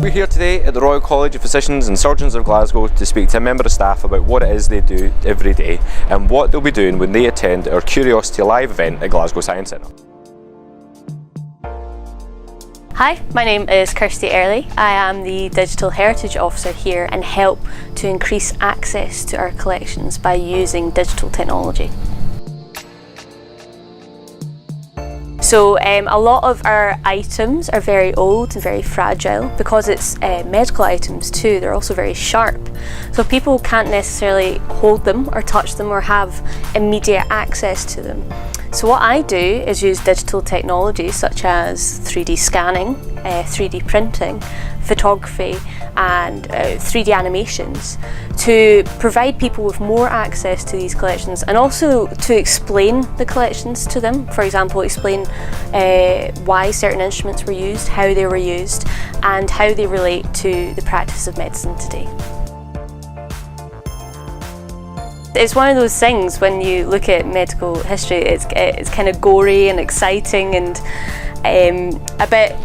We're here today at the Royal College of Physicians and Surgeons of Glasgow to speak to a member of staff about what it is they do every day and what they'll be doing when they attend our Curiosity Live event at Glasgow Science Centre. Hi, my name is Kirsty Early. I am the Digital Heritage Officer here and help to increase access to our collections by using digital technology. So a lot of our items are very old and very fragile. Because it's medical items too, they're also very sharp. So people can't necessarily hold them or touch them or have immediate access to them. So what I do is use digital technology such as 3D scanning, 3D printing, photography and 3D animations to provide people with more access to these collections and also to explain the collections to them. For example, explain why certain instruments were used, how they were used and how they relate to the practice of medicine today. It's one of those things when you look at medical history, it's kind of gory and exciting and a bit,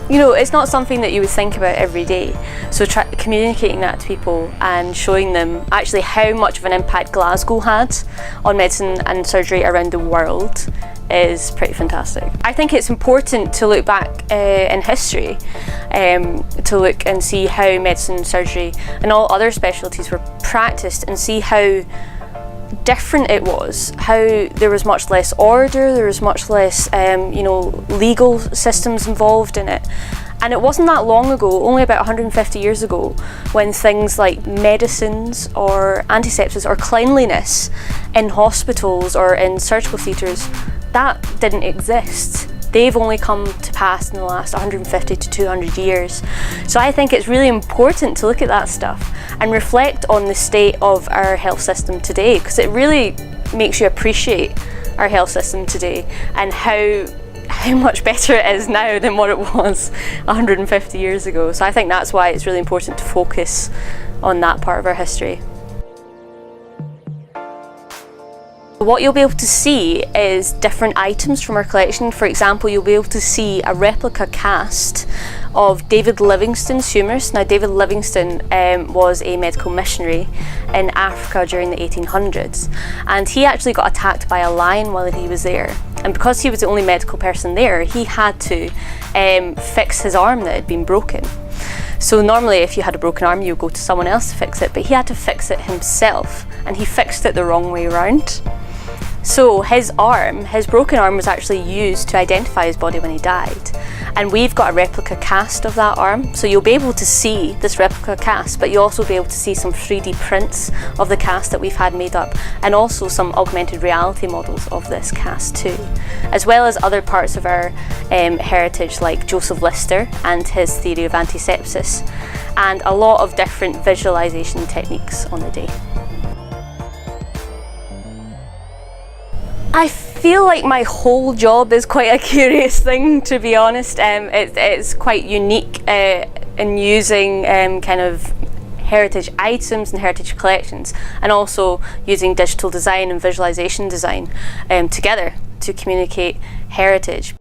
you know, it's not something that you would think about every day. So communicating that to people and showing them actually how much of an impact Glasgow had on medicine and surgery around the world is pretty fantastic. I think it's important to look back in history, to look and see how medicine, surgery and all other specialties were practiced and see how different it was, how there was much less order, there was much less legal systems involved in it. And it wasn't that long ago, only about 150 years ago, when things like medicines or antisepsis or cleanliness in hospitals or in surgical theatres, that didn't exist. They've only come to pass in the last 150 to 200 years. So I think it's really important to look at that stuff and reflect on the state of our health system today, because it really makes you appreciate our health system today and how much better it is now than what it was 150 years ago. So I think that's why it's really important to focus on that part of our history. What you'll be able to see is different items from our collection. For example, you'll be able to see a replica cast of David Livingstone's humerus. Now, David Livingstone was a medical missionary in Africa during the 1800s, and he actually got attacked by a lion while he was there. And because he was the only medical person there, he had to fix his arm that had been broken. So normally if you had a broken arm, you would go to someone else to fix it, but he had to fix it himself, and he fixed it the wrong way around. So his broken arm was actually used to identify his body when he died. And we've got a replica cast of that arm. So you'll be able to see this replica cast, but you'll also be able to see some 3D prints of the cast that we've had made up, and also some augmented reality models of this cast too, as well as other parts of our heritage like Joseph Lister and his theory of antisepsis, and a lot of different visualisation techniques on the day. I feel like my whole job is quite a curious thing, to be honest. It's quite unique in using kind of heritage items and heritage collections, and also using digital design and visualization design together to communicate heritage.